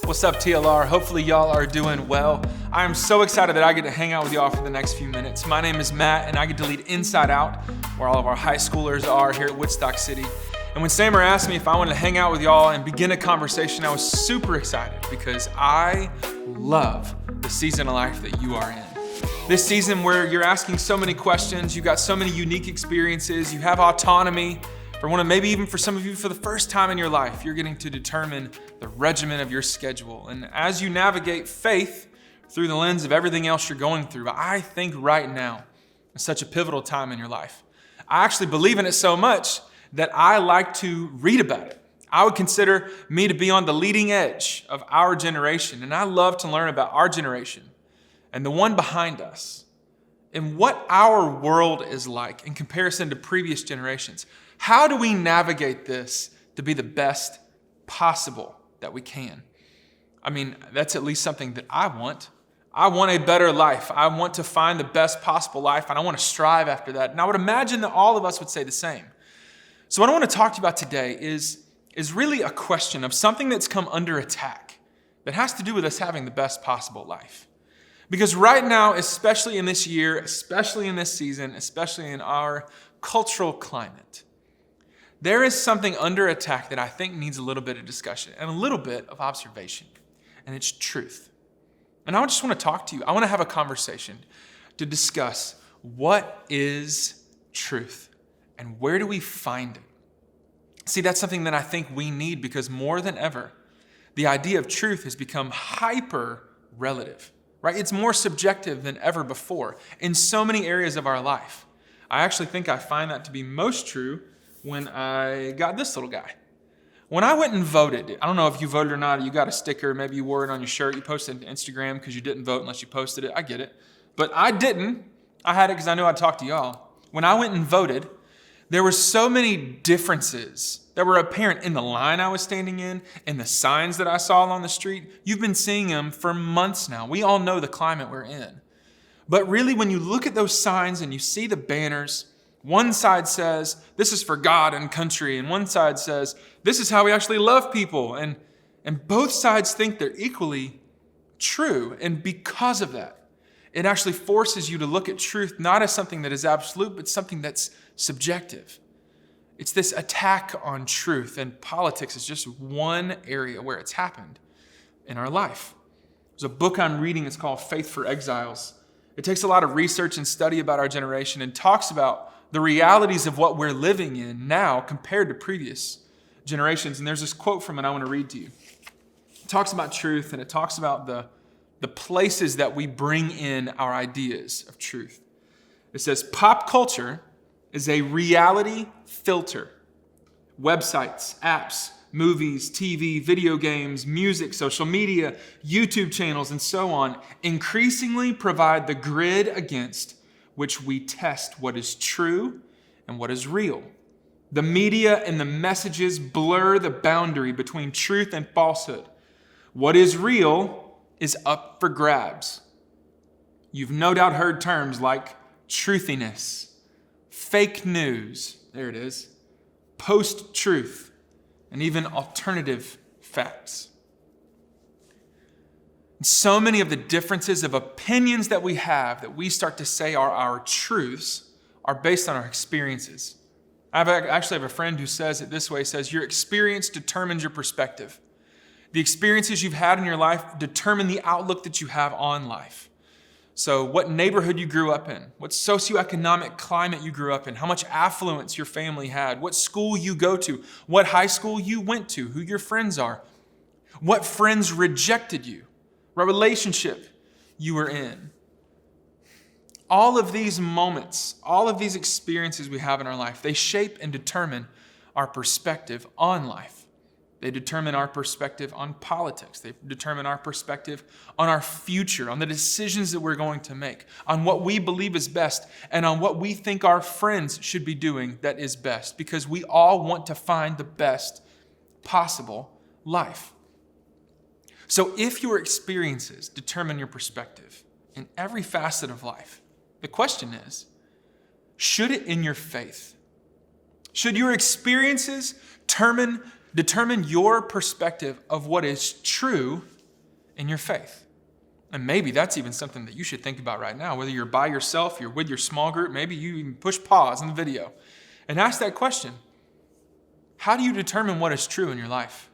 What's up, TLR? Hopefully y'all are doing well. I am so excited that I get to hang out with y'all for the next few minutes. My name is Matt, and I get to lead Inside Out, where all of our high schoolers are here at Woodstock City. And when Samer asked me if I wanted to hang out with y'all and begin a conversation, I was super excited because I love the season of life that you are in. This season where you're asking so many questions, you've got so many unique experiences, you have autonomy. Maybe even for some of you, for the first time in your life, you're getting to determine the regimen of your schedule. And as you navigate faith through the lens of everything else you're going through, I think right now is such a pivotal time in your life. I actually believe in it so much that I like to read about it. I would consider me to be on the leading edge of our generation, and I love to learn about our generation and the one behind us and what our world is like in comparison to previous generations. How do we navigate this to be the best possible that we can? I mean, that's at least something that I want. I want a better life. I want to find the best possible life, and I want to strive after that. And I would imagine that all of us would say the same. So what I want to talk to you about today is really a question of something that's come under attack that has to do with us having the best possible life. Because right now, especially in this year, especially in this season, especially in our cultural climate, there is something under attack that I think needs a little bit of discussion and a little bit of observation, and it's truth. And I just want to talk to you. I want to have a conversation to discuss what is truth and where do we find it. See, that's something that I think we need because more than ever, the idea of truth has become hyper relative, right? It's more subjective than ever before in so many areas of our life. I actually think I find that to be most true when I got this little guy. When I went and voted, I don't know if you voted or not, you got a sticker, maybe you wore it on your shirt, you posted it to Instagram because you didn't vote unless you posted it, I get it. But I didn't. I had it because I knew I'd talk to y'all. When I went and voted, there were so many differences that were apparent in the line I was standing in the signs that I saw along the street. You've been seeing them for months now. We all know the climate we're in. But really, when you look at those signs and you see the banners, one side says, this is for God and country, and one side says, this is how we actually love people. And both sides think they're equally true. And because of that, it actually forces you to look at truth not as something that is absolute, but something that's subjective. It's this attack on truth, and politics is just one area where it's happened in our life. There's a book I'm reading, it's called Faith for Exiles. It takes a lot of research and study about our generation and talks about the realities of what we're living in now compared to previous generations. And there's this quote from it I want to read to you. It talks about truth, and it talks about the places that we bring in our ideas of truth. It says, pop culture is a reality filter. Websites, apps, movies, TV, video games, music, social media, YouTube channels, and so on increasingly provide the grid against which we test what is true and what is real. The media and the messages blur the boundary between truth and falsehood. What is real is up for grabs. You've no doubt heard terms like truthiness, fake news, there it is, post-truth, and even alternative facts. So many of the differences of opinions that we have that we start to say are our truths are based on our experiences. I actually have a friend who says it this way, says, your experience determines your perspective. The experiences you've had in your life determine the outlook that you have on life. So what neighborhood you grew up in, what socioeconomic climate you grew up in, how much affluence your family had, what school you go to, what high school you went to, who your friends are, what friends rejected you, what relationship you were in. All of these moments, all of these experiences we have in our life, they shape and determine our perspective on life. They determine our perspective on politics. They determine our perspective on our future, on the decisions that we're going to make, on what we believe is best, and on what we think our friends should be doing that is best, because we all want to find the best possible life. So if your experiences determine your perspective in every facet of life, the question is, should it in your faith? Should your experiences determine your perspective of what is true in your faith? And maybe that's even something that you should think about right now. Whether you're by yourself, you're with your small group, maybe you even push pause in the video and ask that question. How do you determine what is true in your life?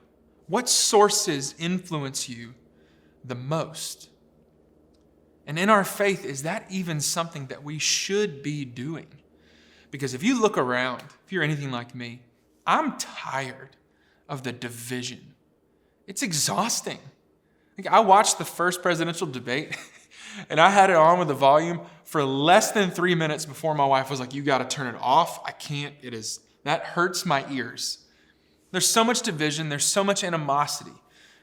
What sources influence you the most? And in our faith, is that even something that we should be doing? Because if you look around, if you're anything like me, I'm tired of the division. It's exhausting. I watched the first presidential debate and I had it on with the volume for less than 3 minutes before my wife was like, you got to turn it off. I can't. That hurts my ears. There's so much division. There's so much animosity.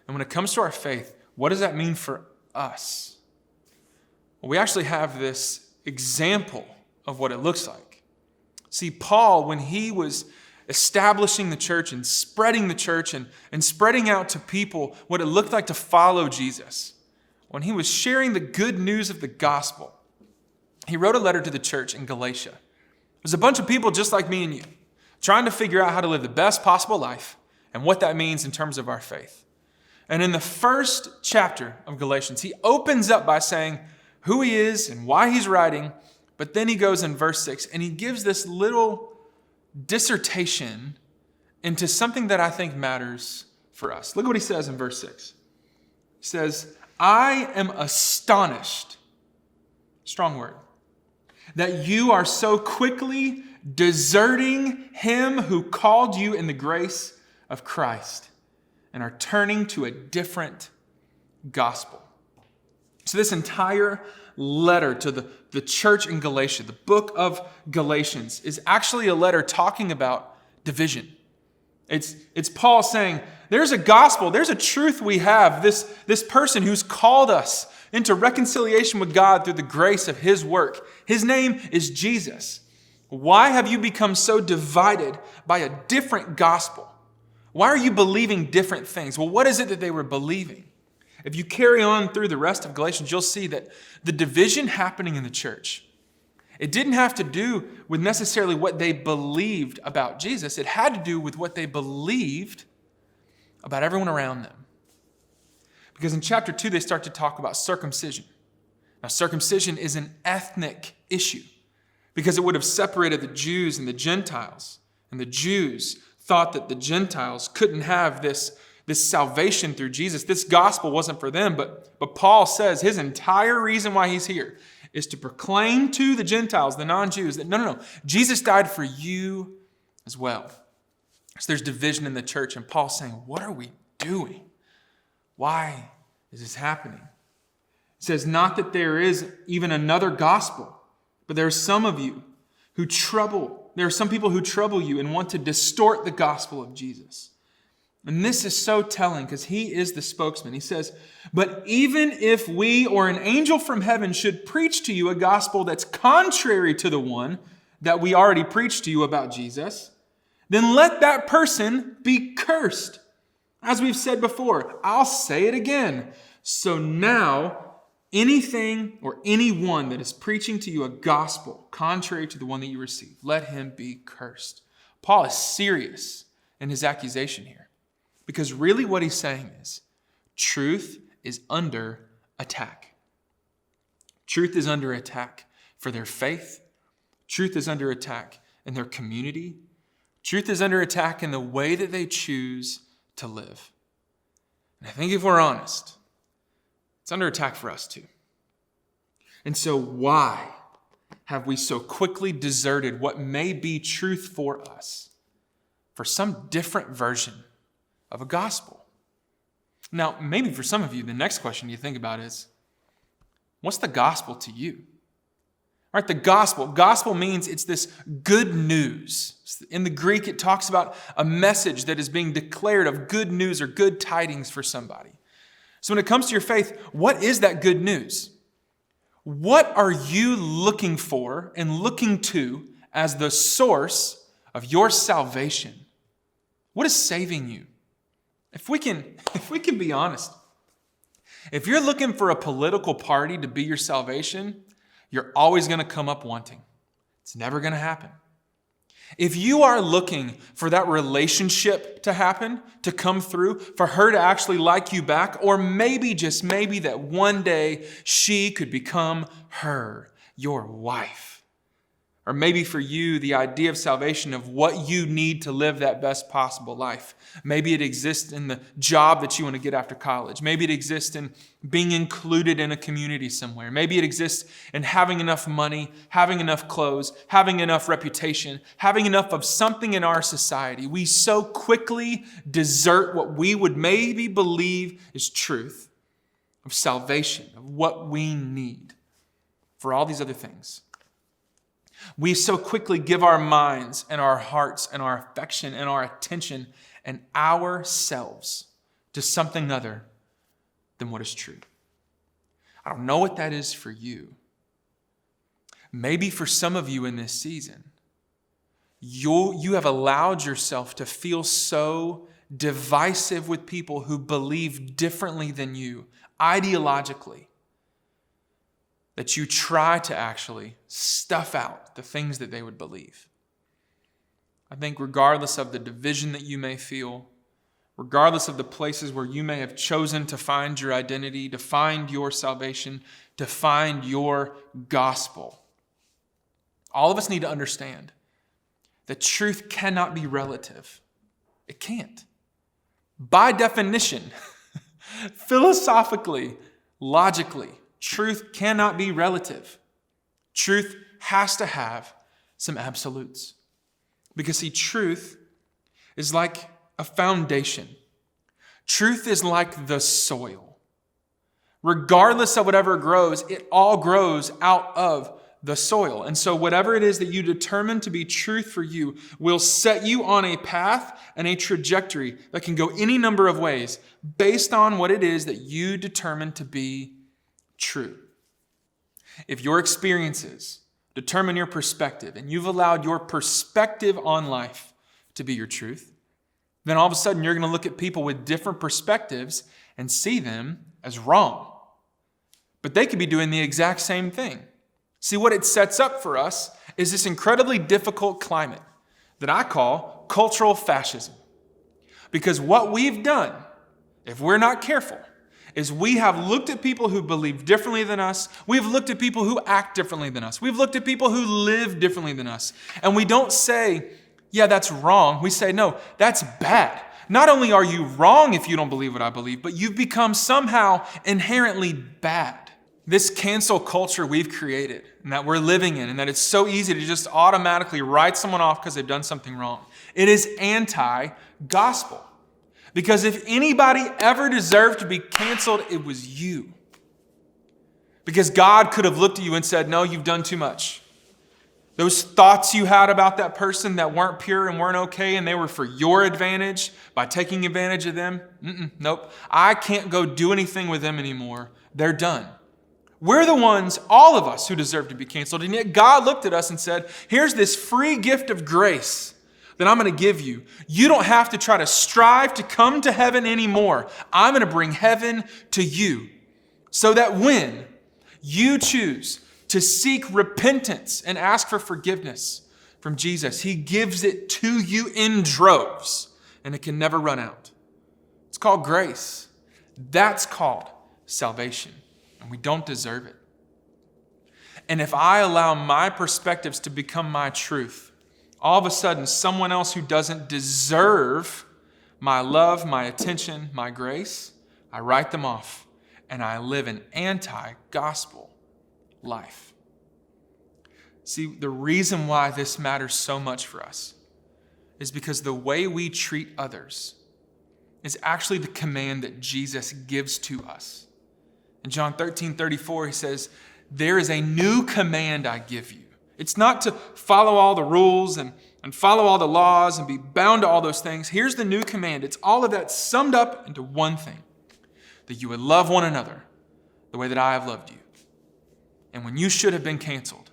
And when it comes to our faith, what does that mean for us? Well, we actually have this example of what it looks like. See, Paul, when he was establishing the church and spreading the church and spreading out to people what it looked like to follow Jesus, when he was sharing the good news of the gospel, he wrote a letter to the church in Galatia. There's a bunch of people just like me and you, trying to figure out how to live the best possible life and what that means in terms of our faith. And in the first chapter of Galatians, he opens up by saying who he is and why he's writing, but then he goes in verse 6 and he gives this little dissertation into something that I think matters for us. Look what he says in verse 6. He says, I am astonished, strong word, that you are so quickly deserting him who called you in the grace of Christ and are turning to a different gospel. So this entire letter to the church in Galatia, the book of Galatians, is actually a letter talking about division. It's Paul saying, there's a gospel, there's a truth we have, this person who's called us into reconciliation with God through the grace of his work. His name is Jesus. Why have you become so divided by a different gospel? Why are you believing different things? Well, what is it that they were believing? If you carry on through the rest of Galatians, you'll see that the division happening in the church, it didn't have to do with necessarily what they believed about Jesus. It had to do with what they believed about everyone around them. Because in chapter 2, they start to talk about circumcision. Now, circumcision is an ethnic issue because it would have separated the Jews and the Gentiles. And the Jews thought that the Gentiles couldn't have this salvation through Jesus. This gospel wasn't for them, but Paul says his entire reason why he's here is to proclaim to the Gentiles, the non-Jews, that no, Jesus died for you as well. So there's division in the church, and Paul's saying, what are we doing? Why is this happening? He says, not that there is even another gospel, but there are some of you who there are some people who trouble you and want to distort the gospel of Jesus. And this is so telling because he is the spokesman. He says, but even if we or an angel from heaven should preach to you a gospel that's contrary to the one that we already preached to you about Jesus, then let that person be cursed. As we've said before, I'll say it again. So now, anything or anyone that is preaching to you a gospel contrary to the one that you received, let him be cursed. Paul is serious in his accusation here. Because really what he's saying is, truth is under attack. Truth is under attack for their faith. Truth is under attack in their community. Truth is under attack in the way that they choose to live. And I think if we're honest, it's under attack for us too. And so why have we so quickly deserted what may be truth for us for some different version of a gospel? Now, maybe for some of you, the next question you think about is, what's the gospel to you? All right, the gospel means it's this good news. In the Greek, it talks about a message that is being declared of good news or good tidings for somebody. So when it comes to your faith, what is that good news? What are you looking for and looking to as the source of your salvation? What is saving you? If we can be honest, if you're looking for a political party to be your salvation, you're always going to come up wanting. It's never going to happen. If you are looking for that relationship to happen, to come through, for her to actually like you back, or maybe, just maybe, that one day she could become your wife. Or maybe for you, the idea of salvation, of what you need to live that best possible life. Maybe it exists in the job that you want to get after college. Maybe it exists in being included in a community somewhere. Maybe it exists in having enough money, having enough clothes, having enough reputation, having enough of something in our society. We so quickly desert what we would maybe believe is truth of salvation, of what we need for all these other things. We so quickly give our minds and our hearts and our affection and our attention and ourselves to something other than what is true. I don't know what that is for you. Maybe for some of you in this season, you have allowed yourself to feel so divisive with people who believe differently than you, ideologically, that you try to actually stuff out the things that they would believe. I think regardless of the division that you may feel, regardless of the places where you may have chosen to find your identity, to find your salvation, to find your gospel, all of us need to understand that truth cannot be relative. It can't. By definition, philosophically, logically, truth cannot be relative. Truth has to have some absolutes. Because see, truth is like a foundation. Truth is like the soil. Regardless of whatever grows, it all grows out of the soil. And so whatever it is that you determine to be truth for you will set you on a path and a trajectory that can go any number of ways based on what it is that you determine to be true. If your experiences determine your perspective and you've allowed your perspective on life to be your truth, then all of a sudden you're going to look at people with different perspectives and see them as wrong. But they could be doing the exact same thing. See, what it sets up for us is this incredibly difficult climate that I call cultural fascism. Because what we've done, if we're not careful, is we have looked at people who believe differently than us. We've looked at people who act differently than us. We've looked at people who live differently than us. And we don't say, yeah, that's wrong. We say, no, that's bad. Not only are you wrong if you don't believe what I believe, but you've become somehow inherently bad. This cancel culture we've created and that we're living in, and that it's so easy to just automatically write someone off because they've done something wrong. It is anti-gospel. Because if anybody ever deserved to be canceled, it was you. Because God could have looked at you and said, no, you've done too much. Those thoughts you had about that person that weren't pure and weren't okay, and they were for your advantage by taking advantage of them, nope. I can't go do anything with them anymore. They're done. We're the ones, all of us, who deserve to be canceled. And yet God looked at us and said, here's this free gift of grace that I'm going to give you. You don't have to try to strive to come to heaven anymore. I'm going to bring heaven to you so that when you choose to seek repentance and ask for forgiveness from Jesus, He gives it to you in droves and it can never run out. It's called grace. That's called salvation, and we don't deserve it. And if I allow my perspectives to become my truth, all of a sudden, someone else who doesn't deserve my love, my attention, my grace, I write them off and I live an anti-gospel life. See, the reason why this matters so much for us is because the way we treat others is actually the command that Jesus gives to us. In John 13:34, He says, there is a new command I give you. It's not to follow all the rules and follow all the laws and be bound to all those things. Here's the new command. It's all of that summed up into one thing, that you would love one another the way that I have loved you. And when you should have been canceled,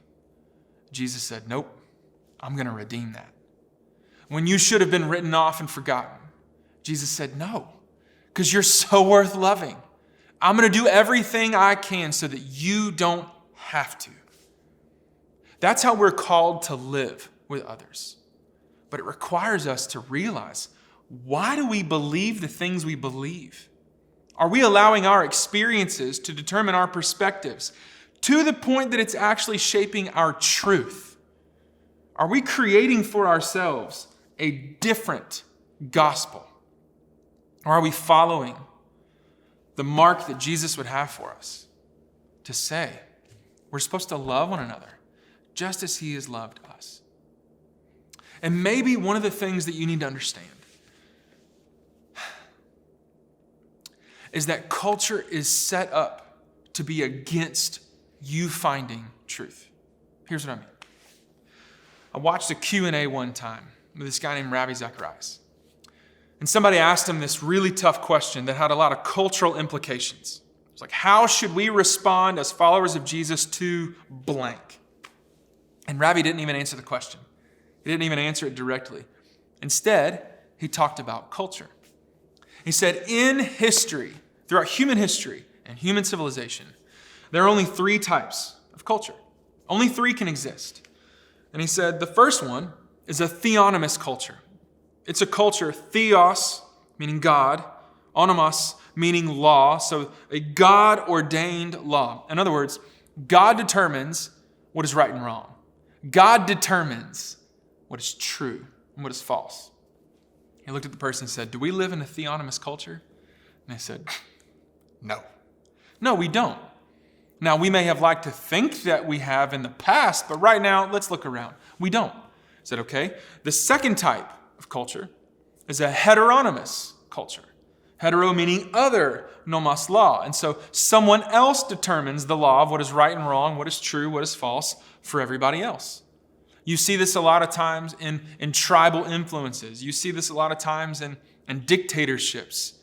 Jesus said, nope, I'm going to redeem that. When you should have been written off and forgotten, Jesus said, no, because you're so worth loving. I'm going to do everything I can so that you don't have to. That's how we're called to live with others. but it requires us to realize, why do we believe the things we believe? Are we allowing our experiences to determine our perspectives to the point that it's actually shaping our truth? Are we creating for ourselves a different gospel? Or are we following the mark that Jesus would have for us to say we're supposed to love one another just as he has loved us? And maybe one of the things that you need to understand is that culture is set up to be against you finding truth. Here's what I mean. I watched a Q&A one time with this guy named Rabbi Zacharias. And somebody asked him this really tough question that had a lot of cultural implications. It's like, how should we respond as followers of Jesus to blank? And Rabbi didn't even answer the question. He didn't even answer it directly. Instead, he talked about culture. He said, in history, throughout human history and human civilization, there are only 3 types of culture. Only 3 can exist. And he said, the first one is a theonomous culture. It's a culture, theos, meaning God, onomos, meaning law, so a God-ordained law. In other words, God determines what is right and wrong. God determines what is true and what is false. He looked at the person and said, do we live in a theonomous culture? And they said, no. No, we don't. Now, we may have liked to think that we have in the past, but right now, let's look around. We don't. I said, okay. The second type of culture is a heteronomous culture. Hetero meaning other, nomos, law. And so someone else determines the law of what is right and wrong, what is true, what is false for everybody else. You see this a lot of times in tribal influences. You see this a lot of times in dictatorships.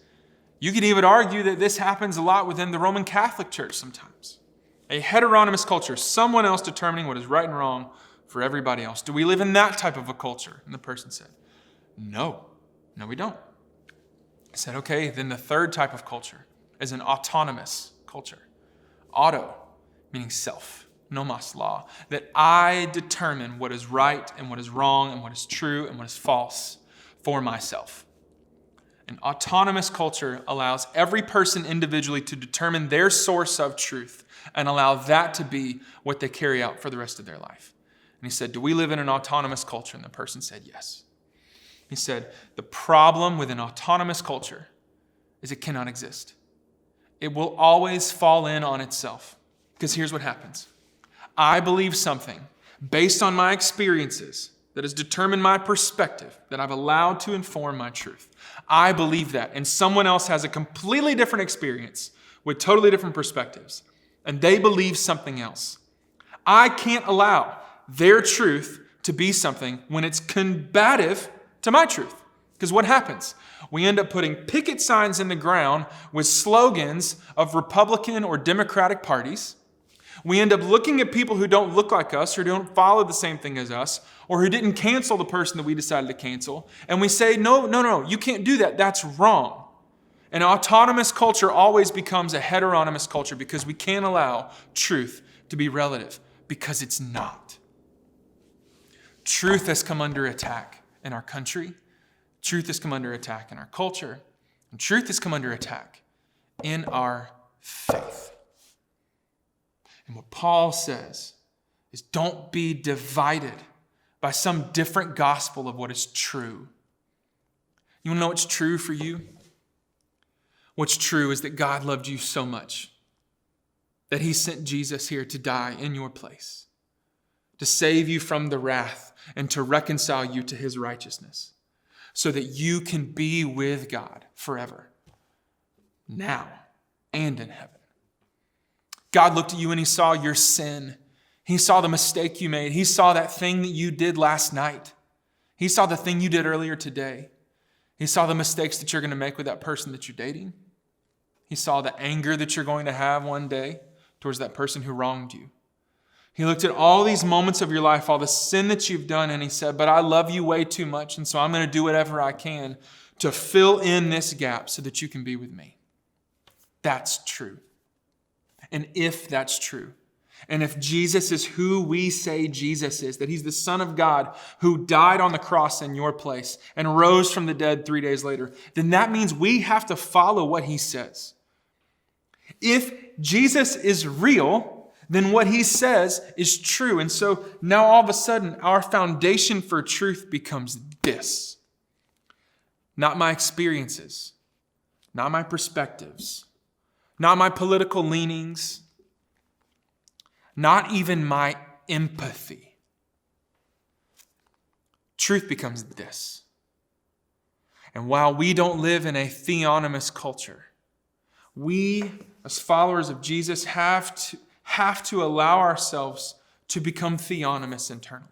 You could even argue that this happens a lot within the Roman Catholic Church sometimes. A heteronomous culture, someone else determining what is right and wrong for everybody else. Do we live in that type of a culture? And the person said, no, we don't. I said, okay, then the third type of culture is an autonomous culture. Auto, meaning self, nomos, law, that I determine what is right and what is wrong and what is true and what is false for myself. An autonomous culture allows every person individually to determine their source of truth and allow that to be what they carry out for the rest of their life. And he said, do we live in an autonomous culture? And the person said, yes. He said, the problem with an autonomous culture is it cannot exist. It will always fall in on itself. Because here's what happens. I believe something based on my experiences that has determined my perspective, that I've allowed to inform my truth. I believe that. And someone else has a completely different experience with totally different perspectives. And they believe something else. I can't allow their truth to be something when it's combative to my truth. Because what happens? We end up putting picket signs in the ground with slogans of Republican or Democratic parties. We end up looking at people who don't look like us, or don't follow the same thing as us, or who didn't cancel the person that we decided to cancel. And we say, no, you can't do that. That's wrong. An autonomous culture always becomes a heteronomous culture because we can't allow truth to be relative, because it's not. Truth has come under attack in our country. Truth has come under attack in our culture. And truth has come under attack in our faith. And what Paul says is, don't be divided by some different gospel of what is true. You want to know what's true for you? What's true is that God loved you so much that he sent Jesus here to die in your place, to save you from the wrath and to reconcile you to his righteousness, so that you can be with God forever, now and in heaven. God looked at you and he saw your sin. He saw the mistake you made. He saw that thing that you did last night. He saw the thing you did earlier today. He saw the mistakes that you're going to make with that person that you're dating. He saw the anger that you're going to have one day towards that person who wronged you. He looked at all these moments of your life, all the sin that you've done, and he said, but I love you way too much, and so I'm going to do whatever I can to fill in this gap so that you can be with me. That's true. And if that's true, And if Jesus is who we say Jesus is, that he's the Son of God who died on the cross in your place and rose from the dead 3 days later, then that means we have to follow what he says. If Jesus is real, then what he says is true. And so now all of a sudden, our foundation for truth becomes this. Not my experiences, not my perspectives, not my political leanings, not even my empathy. Truth becomes this. And while we don't live in a theonomous culture, we, as followers of Jesus, have to allow ourselves to become theonomous internally.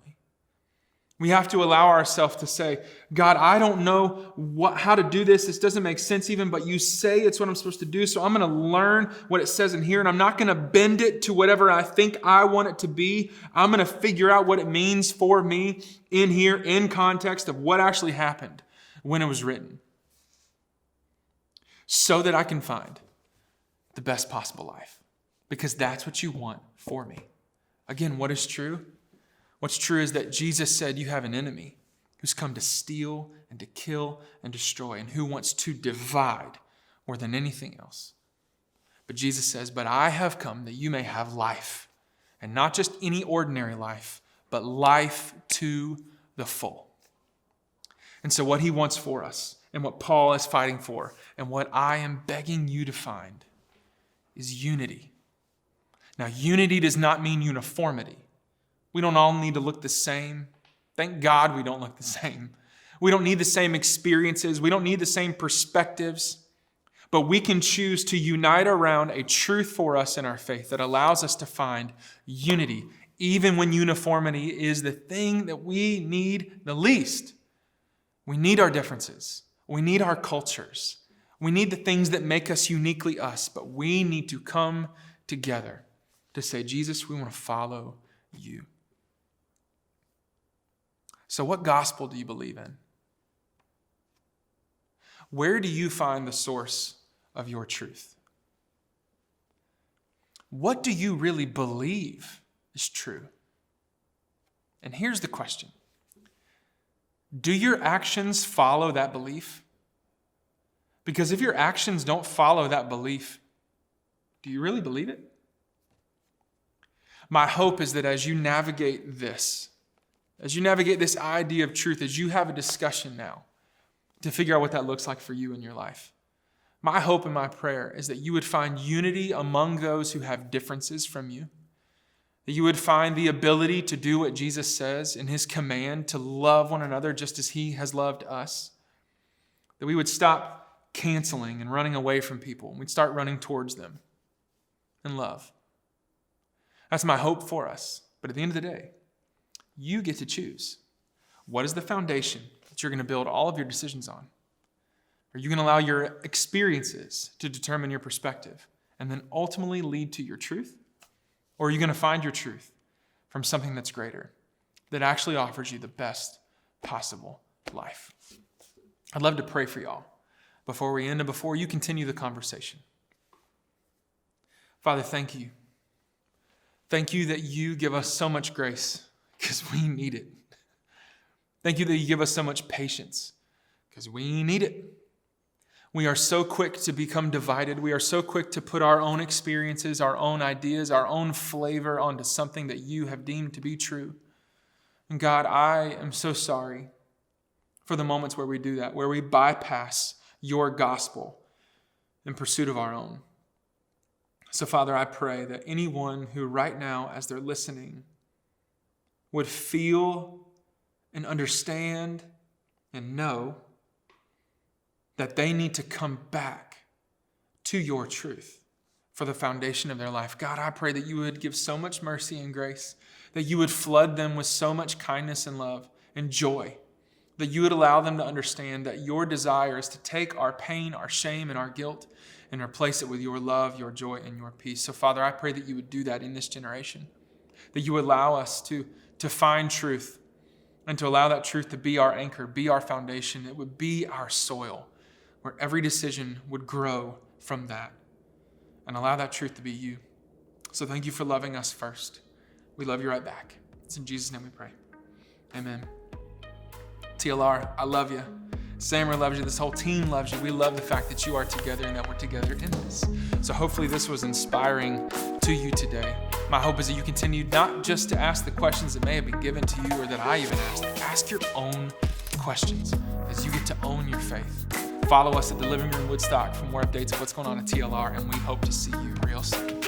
We have to allow ourselves to say, God, I don't know how to do this. This doesn't make sense even, but you say it's what I'm supposed to do. So I'm going to learn what it says in here, and I'm not going to bend it to whatever I think I want it to be. I'm going to figure out what it means for me in here, in context of what actually happened when it was written, so that I can find the best possible life, because that's what you want for me. Again, what is true? What's true is that Jesus said you have an enemy who's come to steal and to kill and destroy, and who wants to divide more than anything else. But Jesus says, but I have come that you may have life, and not just any ordinary life, but life to the full. And so what he wants for us, and what Paul is fighting for, and what I am begging you to find, is unity. Now, unity does not mean uniformity. We don't all need to look the same. Thank God we don't look the same. We don't need the same experiences. We don't need the same perspectives. But we can choose to unite around a truth for us in our faith that allows us to find unity, even when uniformity is the thing that we need the least. We need our differences. We need our cultures. We need the things that make us uniquely us. But we need to come together to say, Jesus, we want to follow you. So what gospel do you believe in? Where do you find the source of your truth? What do you really believe is true? And here's the question. Do your actions follow that belief? Because if your actions don't follow that belief, do you really believe it? My hope is that as you navigate this idea of truth, as you have a discussion now to figure out what that looks like for you in your life, my hope and my prayer is that you would find unity among those who have differences from you, that you would find the ability to do what Jesus says in his command to love one another just as he has loved us, that we would stop canceling and running away from people, and we'd start running towards them in love. That's my hope for us. But at the end of the day, you get to choose. What is the foundation that you're going to build all of your decisions on? Are you going to allow your experiences to determine your perspective and then ultimately lead to your truth? Or are you going to find your truth from something that's greater, that actually offers you the best possible life? I'd love to pray for y'all before we end and before you continue the conversation. Father, thank you. Thank you that you give us so much grace because we need it. Thank you that you give us so much patience because we need it. We are so quick to become divided. We are so quick to put our own experiences, our own ideas, our own flavor onto something that you have deemed to be true. And God, I am so sorry for the moments where we do that, where we bypass your gospel in pursuit of our own. So, Father, I pray that anyone who right now, as they're listening, would feel and understand and know that they need to come back to your truth for the foundation of their life. God, I pray that you would give so much mercy and grace, that you would flood them with so much kindness and love and joy, that you would allow them to understand that your desire is to take our pain, our shame, and our guilt and replace it with your love, your joy, and your peace. So, Father, I pray that you would do that in this generation, that you would allow us to find truth and to allow that truth to be our anchor, be our foundation. It would be our soil where every decision would grow from that, and allow that truth to be you. So thank you for loving us first. We love you right back. It's in Jesus' name we pray. Amen. TLR, I love you. Samer loves you. This whole team loves you. We love the fact that you are together and that we're together in this. So hopefully this was inspiring to you today. My hope is that you continue not just to ask the questions that may have been given to you or that I even asked. Ask your own questions as you get to own your faith. Follow us at the Living Room Woodstock for more updates of what's going on at TLR, and we hope to see you real soon.